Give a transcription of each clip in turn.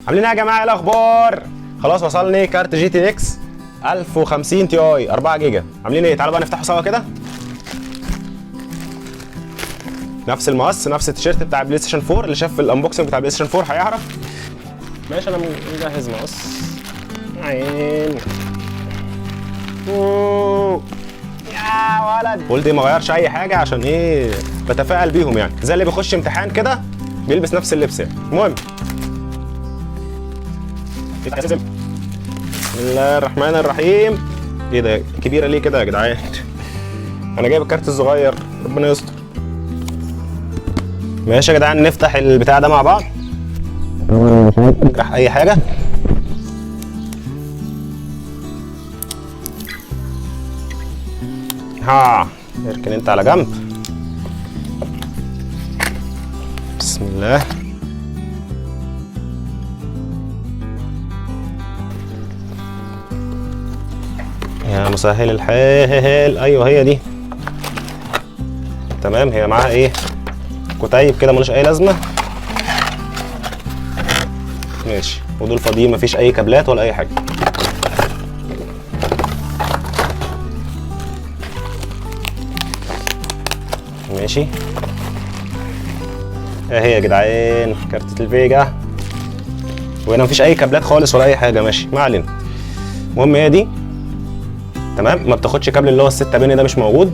عاملين ايه يا جماعه؟ ايه الاخبار؟ خلاص وصلني كارت جي تي اكس 1050 تي اي 4 جيجا. عاملين ايه؟ تعالوا بقى نفتحه سوا كده. نفس المقص، نفس التيشيرت بتاع بلاي ستيشن 4. اللي شاف الانبوكسنج بتاع بلاي ستيشن 4 هيعرف. ماشي انا مجهز مقص. عين يا ولد، قلت ما غيرش اي حاجه عشان ايه؟ بتفائل بيهم يعني، زي اللي بيخش امتحان كده بيلبس نفس اللبس يعني. المهم بسم الله الرحمن الرحيم. ايه ده كبيره ليه كده يا جدعان؟ انا جايب الكارت الصغير، ربنا يستر. ماشي يا جدعان، نفتح البتاع ده مع بعض. طبعا مش هنجرح اي حاجه. اركن انت على جنب. بسم الله. يا مسهل الحال. ايوه هي دي تمام. هي معاها ايه؟ كتيب كده ملوش اي لازمه. ماشي، ودول فاضيين مفيش اي كابلات ولا اي حاجه. ماشي اهي يا جدعان كارتة الفيجا، وهنا مفيش اي كابلات خالص ولا اي حاجه. ماشي ما علينا. المهم هي دي تمام، ما بتاخدش كابل اللي هو ال6 بن ده، مش موجود.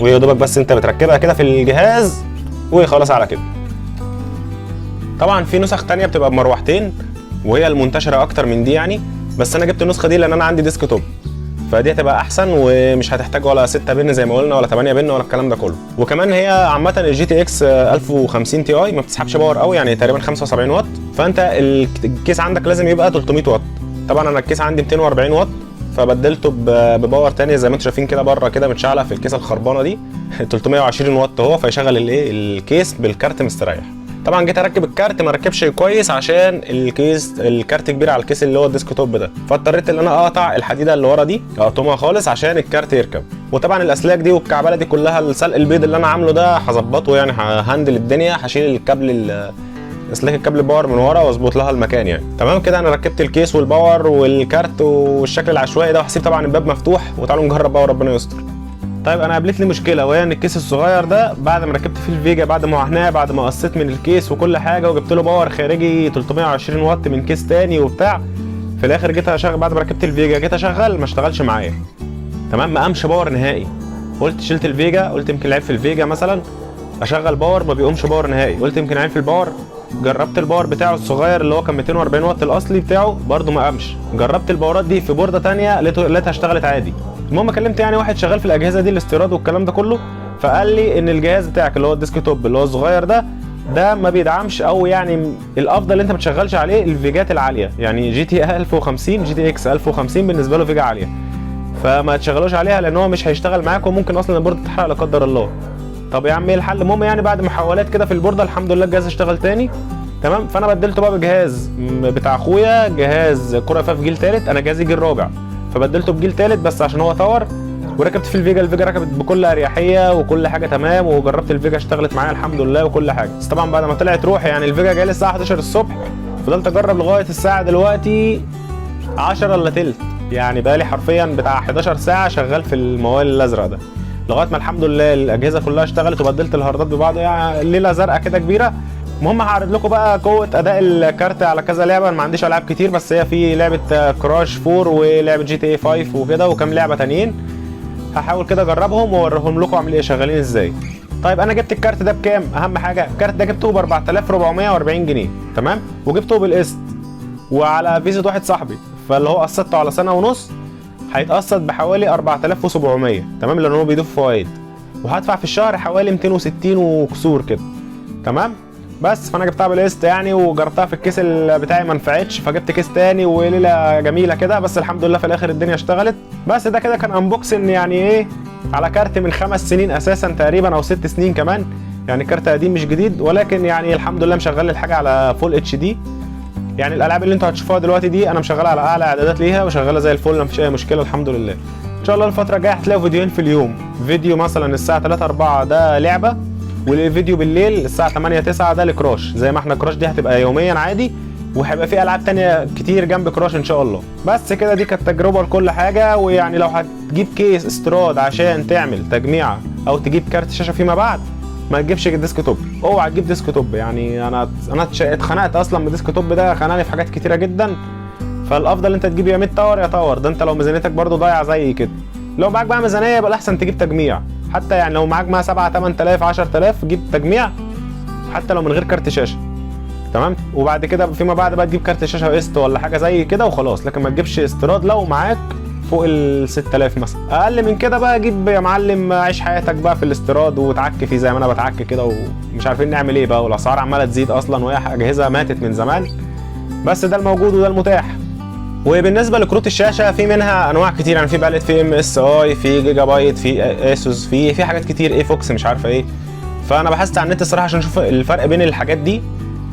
ويا دوبك بس انت بتركبها كده في الجهاز وخلاص على كده. طبعا في نسخ تانية بتبقى بمروحتين وهي المنتشره اكتر من دي يعني، بس انا جبت النسخه دي لان انا عندي ديسك توب، فدي هتبقى احسن ومش هتحتاج ولا 6 بن زي ما قلنا ولا 8 بن ولا الكلام ده كله. وكمان هي عامه الجي تي اكس 1050 تي اي ما بتسحبش باور قوي يعني، تقريبا 75 واط، فانت الكيس عندك لازم يبقى 300 واط. طبعا انا الكيس عندي 240 واط، فبدلته بباور تاني زي ما انتم شايفين كده بره كده متشعلق في الكيسه الخربانه دي 320 واط اهو، فيشغل الايه الكيس بالكارت مستريح. طبعا جيت اركب الكارت ما ركبش كويس عشان الكارت كبير على الكيس اللي هو الديسك توب ده، فاضطريت ان انا اقطع الحديده اللي ورا دي، اقطمها خالص عشان الكارت يركب. وطبعا الاسلاك دي والكعبله دي كلها، السلق البيض اللي انا عامله ده هظبطه يعني، ههندل الدنيا، هشيل الكابل اسلاك الكابل باور من ورا واظبط لها المكان يعني. تمام كده انا ركبت الكيس والباور والكارت والشكل العشوائي ده، وهسيب طبعا الباب مفتوح وتعالوا نجرب بقى وربنا يستر. طيب انا قابلتني مشكله، وهي ان الكيس الصغير ده بعد ما ركبت فيه الفيجا، بعد ما وعناه، بعد ما قصيت من الكيس وكل حاجه وجبت له باور خارجي 320 واط من كيس تاني وبتاع، في الاخر جيت اشغل بعد ما ركبت الفيجا، جيت اشغل ما اشتغلش معايا. تمام، ما قامش باور نهائي. قلت شلت الفيجا، قلت يمكن العيب في الفيجا مثلا. اشغل باور ما بيقومش باور نهائي، قلت يمكن عيب في الباور. جربت الباور بتاعه الصغير اللي هو كان 240 واط الاصلي بتاعه، برده ما قامش. جربت الباورات دي في بورده ثانيه لقيتها اشتغلت عادي. المهم كلمت يعني واحد شغال في الاجهزه دي الاستيراد والكلام ده كله، فقال لي ان الجهاز بتاعك اللي هو الديسك توب اللي هو الصغير ده ما بيدعمش، او يعني الافضل انت ما تشغلش عليه الفيجات العاليه، يعني جي تي 1050 جي تي اكس 1050 بالنسبه له فيجا عاليه، فما تشغلوش عليها لان هو مش هيشتغل معاك وممكن اصلا البورده تحرق لا قدر الله. طب يا عم ايه الحل؟ المهم يعني بعد محاولات كده في البورده الحمد لله الجهاز اشتغل تاني. تمام، فانا بدلته بقى بجهاز بتاع اخويا، جهاز كوره فاف جيل ثالث، انا جهازي جيل رابع، فبدلته بجيل ثالث بس عشان هو ثور، وركبت في الفيجا ركبت بكل اريحيه وكل حاجه تمام، وجربت الفيجا اشتغلت معايا الحمد لله وكل حاجه. بس طبعا بعد ما طلعت روحي يعني، الفيجا جايه الساعه 11 الصبح، فضلت اجرب لغايه الساعه دلوقتي 10 الا تلت، يعني بقالي حرفيا بتاع 11 ساعه شغال في الموال الازرق ده، لغايه ما الحمد لله الاجهزه كلها اشتغلت وبدلت الهاردات ببعض، يعني ليله زرقاء كده كبيره. المهم هعرض لكم بقى قوه اداء الكارت على كذا لعبه. انا ما عنديش العاب كتير، بس هي في لعبه كراش 4 ولعبه جي تي اي 5 وكده وكام لعبه تانيين، هحاول كده اجربهم واوريهم لكم عاملين ايه شغالين ازاي. طيب انا جبت الكارت ده بكام؟ اهم حاجه الكارت ده جبته ب 4440 جنيه تمام، وجبته بالقسط وعلى فيزا واحد صاحبي، فاللي هو قسطته على سنه ونص هيتقسط بحوالي 4700 تمام، لان هو بيضيف فوائد، وهدفع في الشهر حوالي 260 وكسور كده تمام. بس فانا جبتها بالقسط يعني، وجربتها في الكيس بتاعي ما نفعتش، فجبت كيس تاني وليله جميله كده، بس الحمد لله في الاخر الدنيا اشتغلت. بس ده كده كان انبوكسنج يعني ايه على كارت من 5 سنين اساسا تقريبا او 6 سنين كمان، يعني كارت قديم مش جديد، ولكن يعني الحمد لله مشغل الحاجه على فول اتش دي. يعني الالعاب اللي انتوا هتشوفوها دلوقتي دي انا مشغلها على اعلى اعدادات ليها وشغاله زي الفل، مفيش اي مشكله الحمد لله. ان شاء الله الفتره الجايه هتلاقوا فيديوهين في اليوم، فيديو مثلا الساعه 3 4 ده لعبه والفيديو بالليل الساعه 8 9 ده لكراش، زي ما احنا كراش دي هتبقى يوميا عادي، وهيبقى في العاب تانية كتير جنب كراش ان شاء الله. بس كده دي كانت تجربه لكل حاجه. ويعني لو هتجيب كيس استيراد عشان تعمل تجميعه او تجيب كارت شاشه فيما بعد، ما تجيبش ديسك توب، اوعى تجيب ديسك توب. يعني انا اتخنقت اصلا من الديسك توب ده، خنقني في حاجات كتيره جدا. فالافضل انت تجيب يا 100 تاور يا تاور، ده انت لو ميزانيتك برضو ضايعه زي كده. لو معاك بقى ميزانيه يبقى الاحسن تجيب تجميع، حتى يعني لو معاك بقى 7 8000 10000 جيب تجميع، حتى لو من غير كارت شاشه، تمام. وبعد كده فيما بعد بقى تجيب كارت شاشه قسط ولا حاجه زي كده وخلاص، لكن ما تجيبش استيراد لو معاك فوق ال 6000 مثلا. اقل من كده بقى جيب يا معلم، عيش حياتك بقى في الاستيراد وتعك فيه زي ما انا بتعك كده، ومش عارفين نعمل ايه بقى، والاسعار عماله تزيد اصلا، وهي اجهزه ماتت من زمان، بس ده الموجود وده المتاح. وبالنسبه لكروت الشاشه في منها انواع كتير، يعني في باليت، في MSI، في جيجا بايت، في اسوس، في حاجات كتير، ايه فوكس مش عارفه ايه. فانا بحثت على النت الصراحه عشان اشوف الفرق بين الحاجات دي،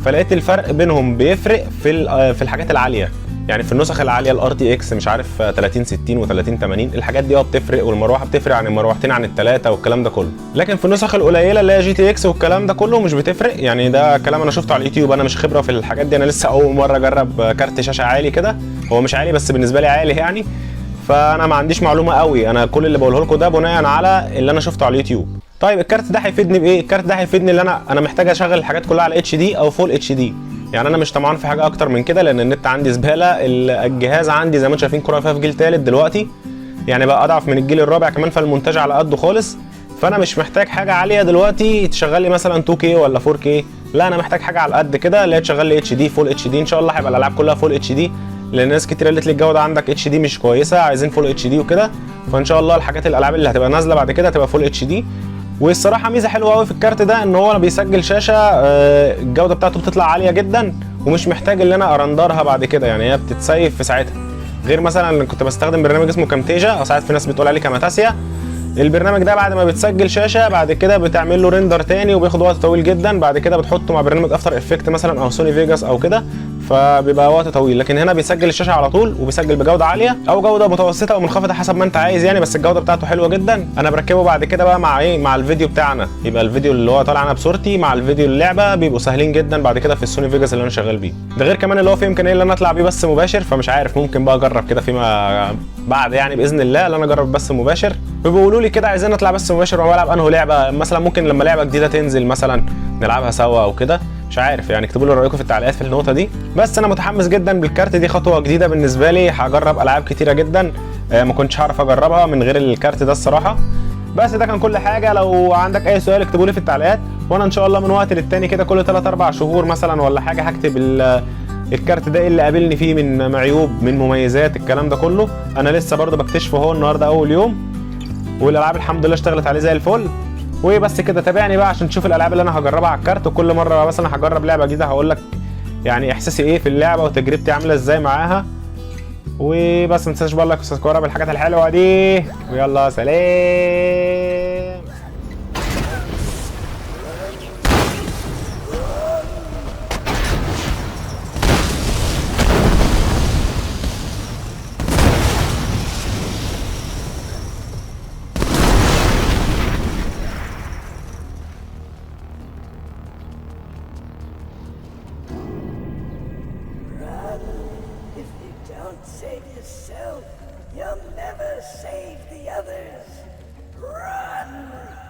فلقيت الفرق بينهم بيفرق في الحاجات العاليه، يعني في النسخ العاليه الار تي اكس مش عارف 3060 و3080 الحاجات دي بتفرق، والمروحه بتفرق عن المروحتين عن الثلاثه والكلام ده كله. لكن في النسخ القليله اللي هي جي تي اكس والكلام ده كله مش بتفرق، يعني ده كلام انا شفته على اليوتيوب، انا مش خبره في الحاجات دي، انا لسه اول مره اجرب كارت شاشه عالي كده، هو مش عالي بس بالنسبه لي عالي يعني، فانا ما عنديش معلومه قوي، انا كل اللي بقوله لكم ده بناء على اللي انا شفته على اليوتيوب. طيب الكارت ده هيفيدني بايه؟ الكارت ده هيفيدني ان انا محتاج اشغل الحاجات كلها على اتش دي او فول اتش دي، يعني انا مش طمعان في حاجه اكتر من كده، لان النت عندي زباله، الجهاز عندي زي ما انتم شايفين كوره فيها في جيل ثالث دلوقتي، يعني بقى اضعف من الجيل الرابع كمان، فالمونتاج على قده خالص، فانا مش محتاج حاجه عاليه دلوقتي تشغل لي مثلا 2K ولا 4K، لا انا محتاج حاجه على قد كده اللي هي تشغل لي اتش دي فول اتش دي. ان شاء الله هيبقى الالعاب كلها فول اتش دي، لان ناس كتير قالت لي الجوده عندك اتش دي مش كويسه، عايزين فول اتش دي وكده، فان شاء الله الحاجات الالعاب اللي هتبقى نازله بعد كده هتبقى فول اتش دي. والصراحه ميزه حلوه قوي في الكارت ده ان هو بيسجل شاشه الجوده بتاعته بتطلع عاليه جدا، ومش محتاج ان انا ارندرها بعد كده، يعني هي بتتسيف في ساعتها، غير مثلا اللي كنت بستخدم برنامج اسمه كامتيجا، او ساعات في ناس بتقول عليه كاماتاسيا. البرنامج ده بعد ما بتسجل شاشه بعد كده بتعمل له ريندر تاني وبياخد وقت طويل جدا، بعد كده بتحطه مع برنامج افتر افكت مثلا او سوني فيجاس او كده، فبيبقى وقت طويل. لكن هنا بيسجل الشاشه على طول، وبيسجل بجوده عاليه او جوده متوسطه او منخفضه حسب ما انت عايز يعني، بس الجوده بتاعته حلوه جدا. انا بركبه بعد كده بقى مع ايه، مع الفيديو بتاعنا، يبقى الفيديو اللي هو طالع انا بصورتي مع الفيديو اللعبه بيبقوا سهلين جدا بعد كده في السوني فيجاس اللي انا شغال بيه. ده غير كمان اللي هو في امكانيه ان انا اطلع بيه بث مباشر، فمش عارف ممكن بقى اجرب كده فيما بعد يعني باذن الله، ان انا اجرب بث مباشر. بيقولوا لي كده عايزين نطلع بث مباشر والعب انه لعبه مثلا، ممكن لما لعبه جديده تنزل مثلا نلعبها سوا او كده، مش عارف يعني، اكتبوا لي رايكم في التعليقات في النقطه دي. بس انا متحمس جدا بالكارت، دي خطوه جديده بالنسبه لي، هجرب العاب كتيره جدا ما كنتش هعرف اجربها من غير الكارت ده الصراحه. بس ده كان كل حاجه، لو عندك اي سؤال اكتبوا لي في التعليقات، وانا ان شاء الله من وقت للتاني كده كل 3 4 شهور مثلا ولا حاجه هكتب الكارت ده ايه اللي قابلني فيه من عيوب من مميزات الكلام ده كله، انا لسه برضه بكتشفه اهو، النهارده اول يوم، والالعاب الحمد لله اشتغلت عليه زي الفل. وبس كده، تابعني بقى عشان تشوف الالعاب اللي انا هجربها على الكارت، وكل مره مثلا هجرب لعبه جديده هقول لك يعني احساسي ايه في اللعبه وتجربتي عامله ازاي معاها. وبس ما تنساش بقى لايك وسبسكرايب بالحاجات الحلوه دي، ويلا سلام. If you don't save yourself, you'll never save the others. Run!